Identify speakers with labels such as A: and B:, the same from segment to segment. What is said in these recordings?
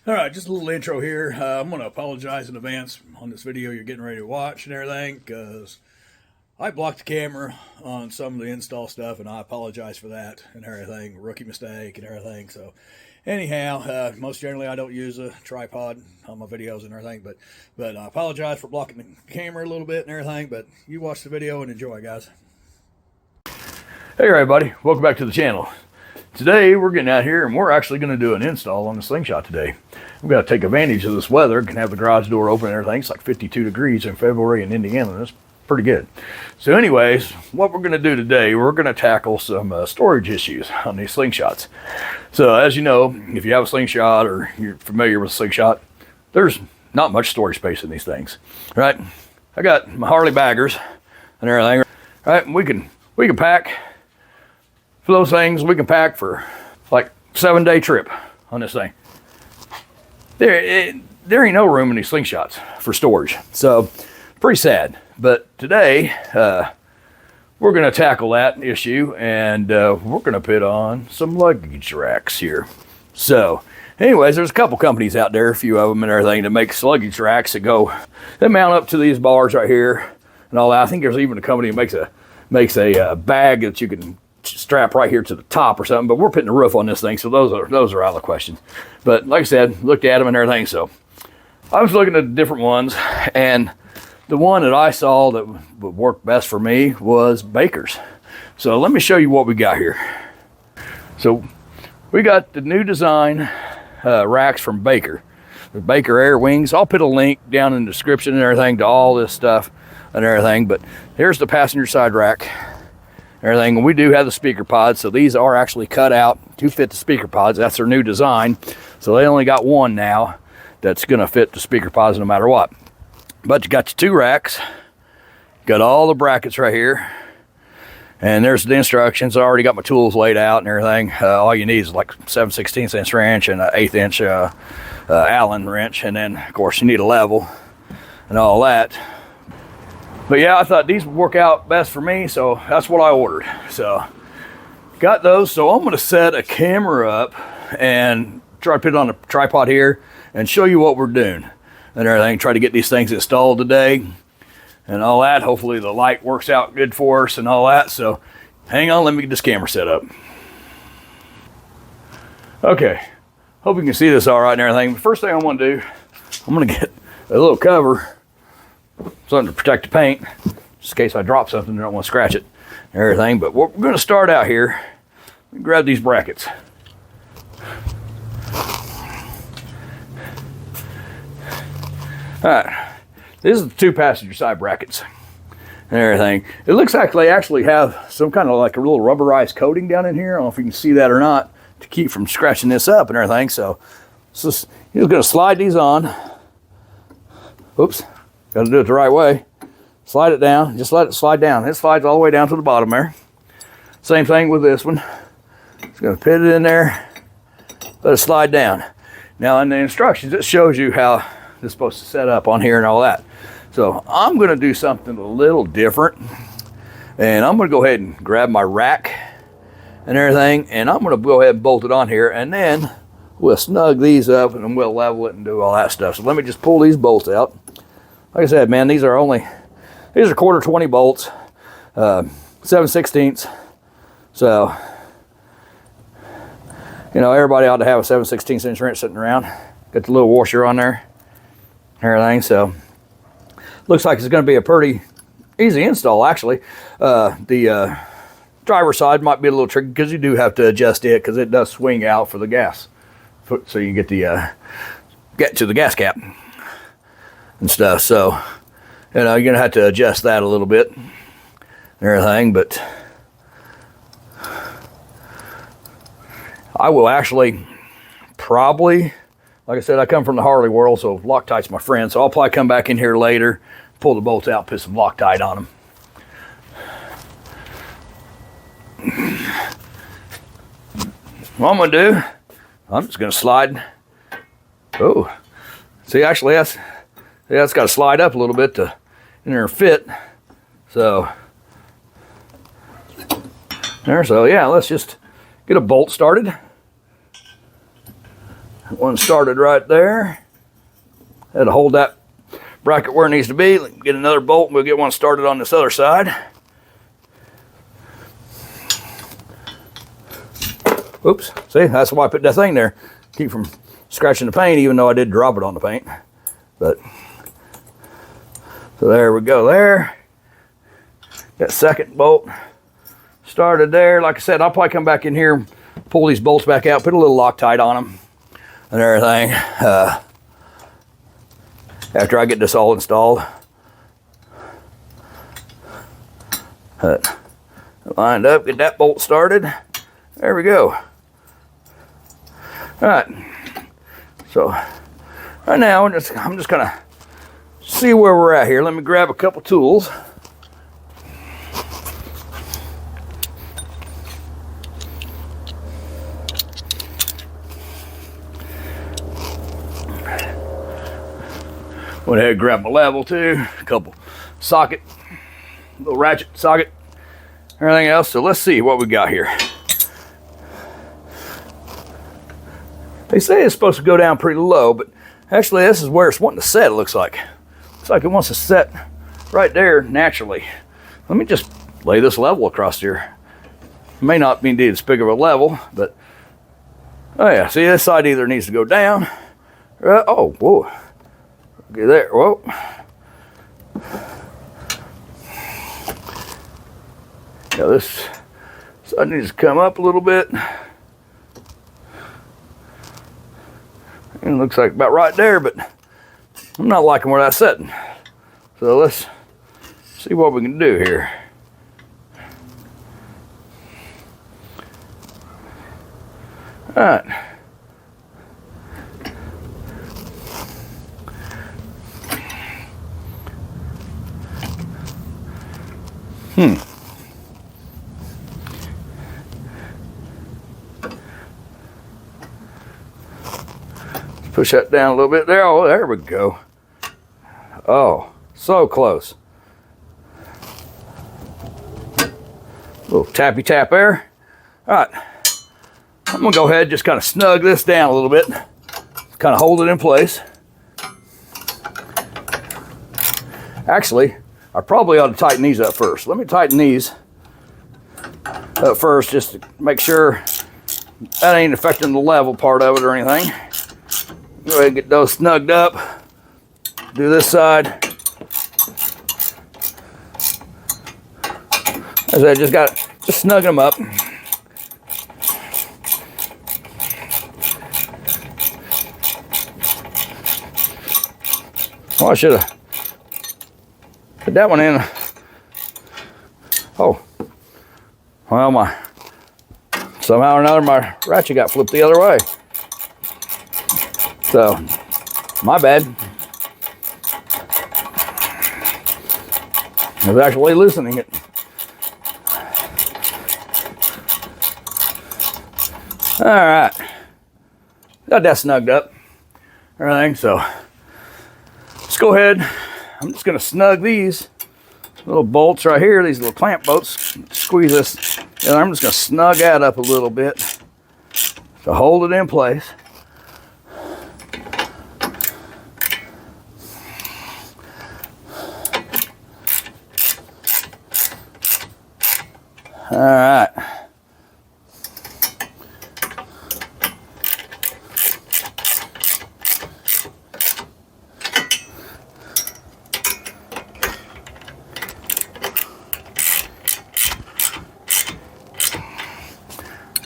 A: All right, just a little intro here. I'm going to apologize in advance on this video you're getting ready to watch and everything because I blocked the camera on some of the install stuff, and I apologize for that and everything. Rookie mistake and everything. So anyhow, most generally I don't use a tripod on my videos and everything, but I apologize for blocking the camera a little bit and everything. But you watch the video and enjoy, guys.
B: Hey everybody, welcome back to the channel. Today we're getting out here and we're actually going to do an install on the Slingshot today. We're going to take advantage of this weather. Can have the garage door open and everything. It's like 52 degrees in February in Indiana. That's pretty good. So anyways, what we're going to do today, we're going to tackle some storage issues on these Slingshots. So as you know, if you have a Slingshot or you're familiar with a Slingshot, there's not much storage space in these things, right? I got my Harley baggers and everything, right? We can pack for those things. We can pack for like 7-day trip on this thing. There ain't no room in these Slingshots for storage. So pretty sad. But today, we're going to tackle that issue, and we're going to put on some luggage racks here. So anyways, there's a couple companies out there, a few of them and everything, that makes luggage racks that mount up to these bars right here and all that. I think there's even a company that makes a bag that you can strap right here to the top or something, but we're putting a roof on this thing, so those are out of the question. But like I said, looked at them and everything, so I was looking at the different ones, and the one that I saw that would work best for me was Baker's. So let me show you what we got here. So we got the new design racks from Baker. The Baker Air Wings. I'll put a link down in the description and everything to all this stuff and everything, but here's the passenger side rack. Everything, and we do have the speaker pods, so these are actually cut out to fit the speaker pods. That's their new design, so they only got one now that's going to fit the speaker pods no matter what. But you got your two racks, got all the brackets right here, and there's the instructions. I already got my tools laid out and everything. All you need is like 7/16 inch wrench and an 1/8 inch Allen wrench, and then of course you need a level and all that. But yeah, I thought these would work out best for me, so that's what I ordered. So got those. So I'm going to set a camera up and try to put it on a tripod here and show you what we're doing and everything. Try to get these things installed today and all that. Hopefully the light works out good for us and all that. So hang on, let me get this camera set up. Okay, hope you can see this all right and everything. The first thing I want to do, I'm going to get a little cover, something to protect the paint, just in case I drop something, I don't want to scratch it and everything. But what we're going to start out here, grab these brackets. All right, this is the two passenger side brackets and everything. It looks like they actually have some kind of like a little rubberized coating down in here. I don't know if you can see that or not, to keep from scratching this up and everything. So you're going to slide these on. Oops. Got to do it the right way. Slide it down. Just let it slide down. It slides all the way down to the bottom there. Same thing with this one. Just going to put it in there. Let it slide down. Now in the instructions, it shows you how it's supposed to set up on here and all that. So I'm going to do something a little different. And I'm going to go ahead and grab my rack and everything. And I'm going to go ahead and bolt it on here. And then we'll snug these up and then we'll level it and do all that stuff. So let me just pull these bolts out. Like I said, man, these are quarter 20 bolts, 7/16. So, you know, everybody ought to have a 7/16 inch wrench sitting around. Got the little washer on there, everything. So, looks like it's going to be a pretty easy install, actually. The driver's side might be a little tricky because you do have to adjust it because it does swing out for the gas, so you get to the gas cap and stuff. So, you know, you're gonna have to adjust that a little bit and everything. But I will actually probably, like I said, I come from the Harley world, so Loctite's my friend. So I'll probably come back in here later, pull the bolts out, put some Loctite on them. What I'm gonna do, I'm just gonna slide. Oh, see, actually that's got to slide up a little bit to in there fit. So there. So yeah, let's just get a bolt started. One started right there. Had to hold that bracket where it needs to be. Get another bolt and we'll get one started on this other side. Oops, see, that's why I put that thing there. Keep from scratching the paint, even though I did drop it on the paint. But, so there we go there. That second bolt started there. Like I said, I'll probably come back in here, pull these bolts back out, put a little Loctite on them and everything. After I get this all installed. Lined up, get that bolt started. There we go. All right. So right now, I'm just gonna see where we're at here. Let me grab a couple tools. Went ahead and grabbed my level too, a couple socket, little ratchet socket, everything else. So let's see what we got here. They say it's supposed to go down pretty low, but actually this is where it's wanting to set, it looks like. Looks like it wants to set right there naturally. Let me just lay this level across here. It may not be indeed as big of a level, but oh yeah, see this side either needs to go down. Oh, whoa. Get there, whoa. Yeah, this side needs to come up a little bit. And it looks like about right there, but I'm not liking where that's sitting. So let's see what we can do here. All right. Push that down a little bit there. Oh, there we go. Oh, so close. Little tappy tap there. All right. I'm gonna go ahead and just kind of snug this down a little bit. Kind of hold it in place. Actually, I probably ought to tighten these up first. Let me tighten these up first just to make sure that ain't affecting the level part of it or anything. Go ahead and get those snugged up. Do this side. As I just snug them up. Well, I should have put that one in. Oh, well, somehow or another my ratchet got flipped the other way. So, my bad. I was actually loosening it. All right, got that snugged up, everything. So let's go ahead. I'm just gonna snug these little bolts right here, these little clamp bolts. Squeeze this, and I'm just gonna snug that up a little bit to hold it in place. All right.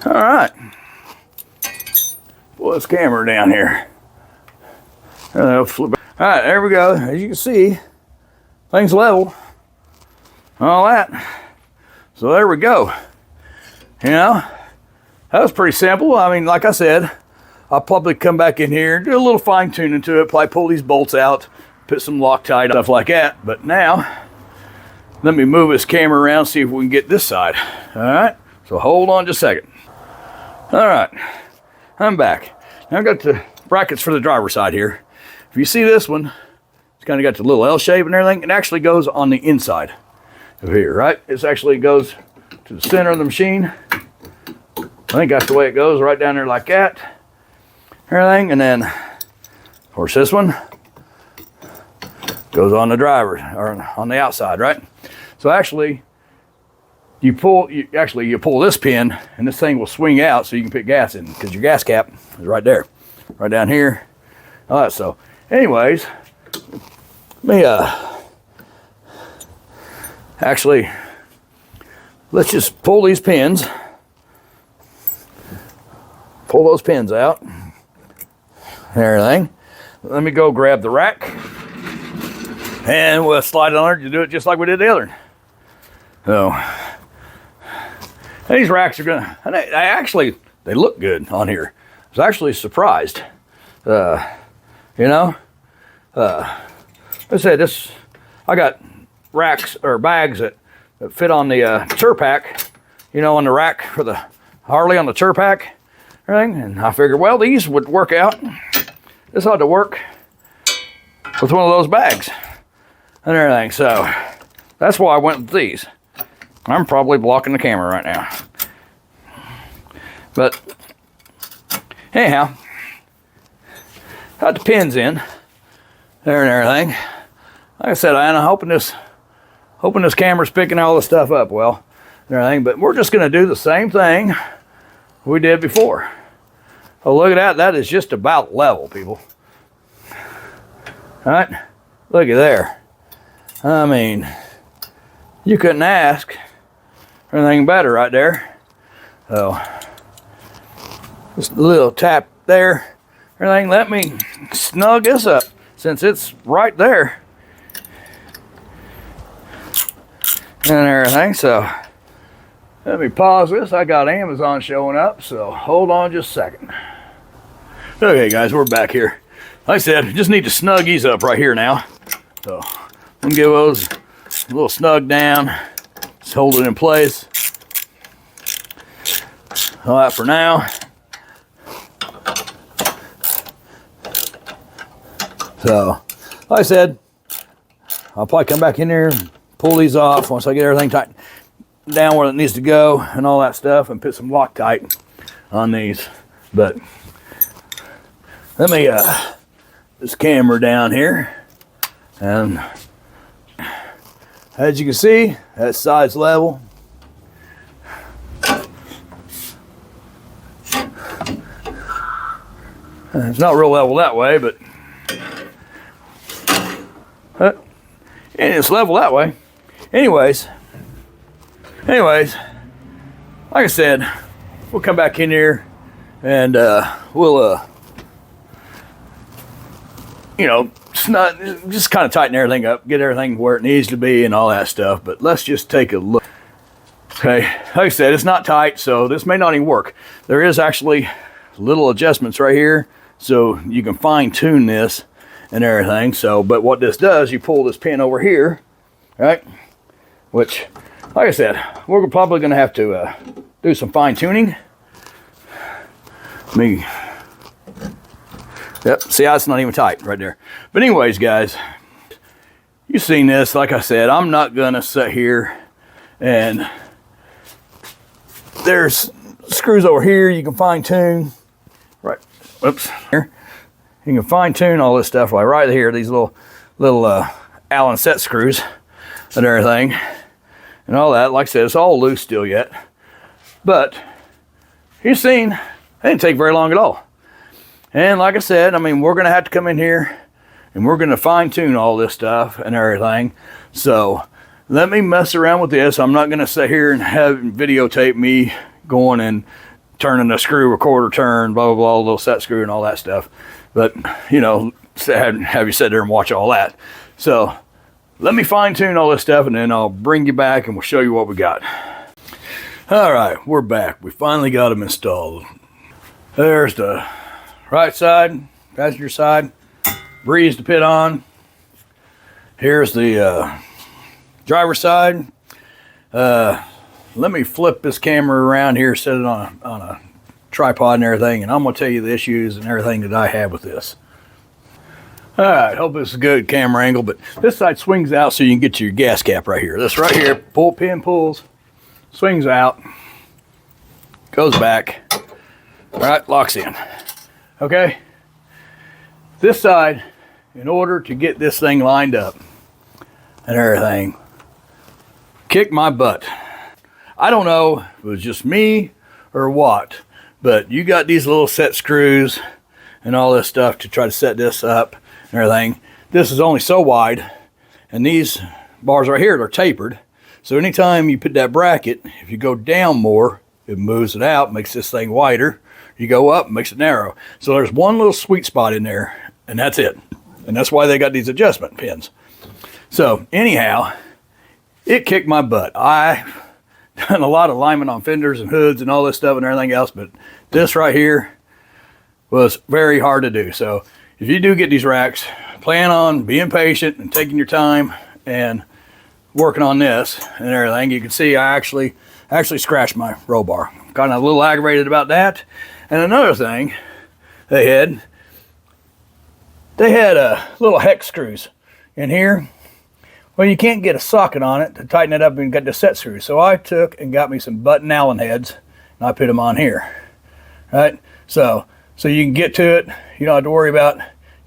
B: All right. Pull this camera down here. Flip it. All right, there we go. As you can see, things level. All that. So there we go. You know, that was pretty simple. I mean, like I said, I'll probably come back in here, do a little fine tuning to it, probably pull these bolts out, put some Loctite, stuff like that. But now, let me move this camera around, see if we can get this side. All right, so hold on just a second. All right, I'm back. Now I've got the brackets for the driver's side here. If you see this one, it's kind of got the little L shape and everything. It actually goes on the inside of here, right? It actually goes to the center of the machine. I think that's the way it goes, right down there like that. everything. And then, of course, this one goes on the driver, or on the outside, right? So actually, you pull this pin, and this thing will swing out so you can put gas in, because your gas cap is right there, right down here. All right, so anyways, actually, let's just pull these pins, pull those pins out and everything. Let me go grab the rack, and we'll slide it on there to do it just like we did the other. So, these racks are gonna, and they look good on here. I was actually surprised. You know, let's say this, I got racks or bags that fit on the tour pack, you know, on the rack for the Harley on the tour pack, everything. And I figured, well, these would work out. This ought to work with one of those bags and everything. So that's why I went with these. I'm probably blocking the camera right now. But anyhow, got the pins in there and everything. Like I said, I'm hoping this camera's picking all this stuff up well and everything. But we're just gonna do the same thing we did before. Oh, look at that. That is just about level, people. All right, look at there. I mean, you couldn't ask for anything better right there. So, just a little tap there. Everything, let me snug this up since it's right there and everything. So let me pause this. I got Amazon showing up, so hold on just a second. Okay guys, we're back here. Like I said, just need to snug these up right here now. So I'm gonna give those a little snug down, just hold it in place. All right, for now. So, like I said, I'll probably come back in here and pull these off once I get everything tightened down where it needs to go and all that stuff, and put some Loctite on these. But let me this camera down here, and as you can see, that side's level. It's not real level that way, but and it's level that way. Anyways, like I said, we'll come back in here and we'll you know, just kind of tighten everything up, get everything where it needs to be and all that stuff. But let's just take a look. Okay, like I said, it's not tight, so this may not even work. There is actually little adjustments right here, so you can fine tune this and everything. So, but what this does, you pull this pin over here, right? Which, like I said, we're probably going to have to do some fine tuning. Yep, see how it's not even tight right there. But anyways, guys, you've seen this. Like I said, I'm not going to sit here and there's screws over here you can fine tune. Right, whoops, here. You can fine tune all this stuff right here, these little Allen set screws and everything and all that. Like I said, it's all loose still yet. But you've seen, it didn't take very long at all. And like I said, I mean, we're going to have to come in here and we're going to fine tune all this stuff and everything. So let me mess around with this. I'm not going to sit here and have videotape me going and turning the screw, a quarter turn, blah, blah, blah, little set screw and all that stuff. But, you know, have you sit there and watch all that. So let me fine tune all this stuff and then I'll bring you back and we'll show you what we got. All right, we're back. We finally got them installed. There's the right side, passenger side, breeze to pit on. Here's the driver's side. Let me flip this camera around here, set it on a tripod and everything, and I'm going to tell you the issues and everything that I have with this. All right, hope this is a good camera angle, but this side swings out so you can get to your gas cap right here. This right here, pull pin pulls, swings out, goes back, all right, locks in. okay? This side, in order to get this thing lined up and everything, kicked my butt. I don't know if it was just me or what, but you got these little set screws and all this stuff to try to set this up and everything. This is only so wide, and these bars right here are tapered. So anytime you put that bracket, if you go down more, it moves it out, makes this thing wider. You go up, makes it narrow. So there's one little sweet spot in there, and that's it. And that's why they got these adjustment pins. So anyhow, it kicked my butt. I done a lot of alignment on fenders and hoods and all this stuff and everything else, but this right here was very hard to do. So if you do get these racks, plan on being patient and taking your time and working on this and everything. You can see I actually scratched my roll bar. Kind of a little aggravated about that. And another thing they had little hex screws in here. Well, you can't get a socket on it to tighten it up and get the set screws. So I took and got me some button Allen heads and I put them on here. Right? So you can get to it. You don't have to worry about,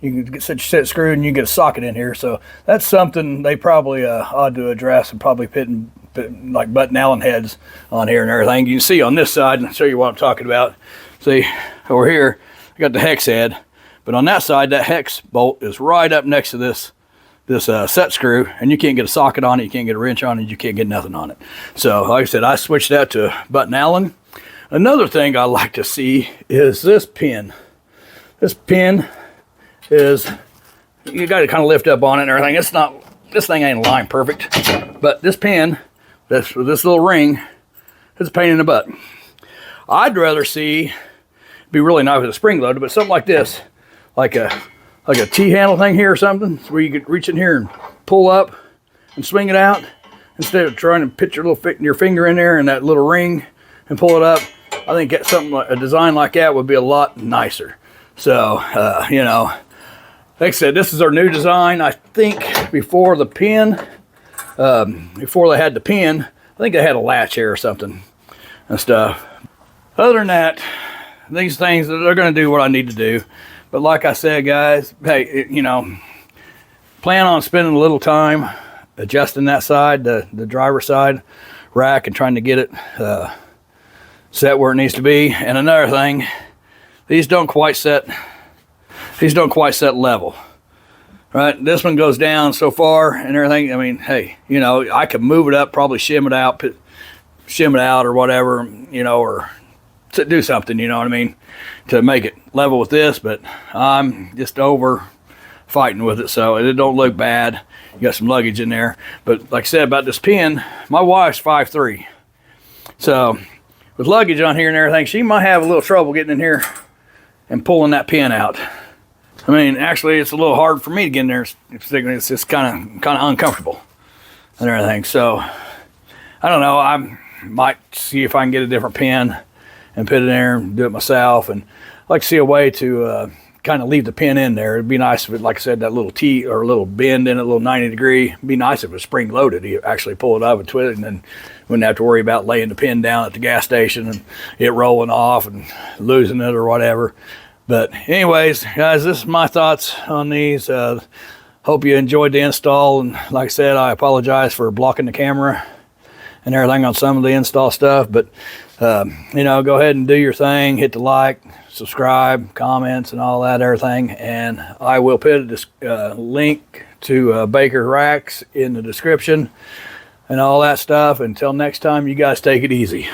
B: you can get such a set screw and you get a socket in here. So that's something they probably ought to address, and probably put like button Allen heads on here and everything. You can see on this side, and I'll show you what I'm talking about. See over here, I got the hex head, but on that side, that hex bolt is right up next to this set screw, and you can't get a socket on it, you can't get a wrench on it, you can't get nothing on it. So like I said, I switched that to button Allen. Another thing I like to see is this pin. This pin is, you got to kind of lift up on it and everything. It's not, this thing ain't aligned perfect, but this pin, this little ring, it's a pain in the butt. I'd rather see, be really nice with a spring loaded, but something like this, like a T-handle thing here or something, where you could reach in here and pull up and swing it out, instead of trying to put your finger in there and that little ring and pull it up. I think something like a design like that would be a lot nicer. So, you know, like I said, this is our new design. I think before the pin, before they had the pin, I think they had a latch here or something and stuff. Other than that, these things, they're going to do what I need to do. But like I said, guys, hey, you know, plan on spending a little time adjusting that side, the driver's side rack, and trying to get it set where it needs to be. And another thing, these don't quite set level. Right? This one goes down so far and everything. I mean, hey, you know, I could move it up, probably shim it out or whatever, you know, or to do something, you know what I mean, to make it level with this, but I'm just over fighting with it, so it don't look bad. You got some luggage in there, but like I said about this pin, my wife's 5'3", so with luggage on here and everything, she might have a little trouble getting in here and pulling that pin out. I mean, actually, it's a little hard for me to get in there. It's just kind of uncomfortable and everything. So I don't know. I might see if I can get a different pin and put it in there and do it myself. And I'd like to see a way to kind of leave the pin in there. It'd be nice if it, like I said, that little T or a little bend in it, a little 90 degree. It'd be nice if it was spring loaded. You actually pull it up and twist it, and then wouldn't have to worry about laying the pin down at the gas station and it rolling off and losing it or whatever. But anyways, guys, this is my thoughts on these. Hope you enjoyed the install. And like I said, I apologize for blocking the camera and everything on some of the install stuff. But, you know, go ahead and do your thing. Hit the like, subscribe, comments, and all that, everything. And I will put a link to Baker Racks in the description and all that stuff. Until next time, you guys take it easy.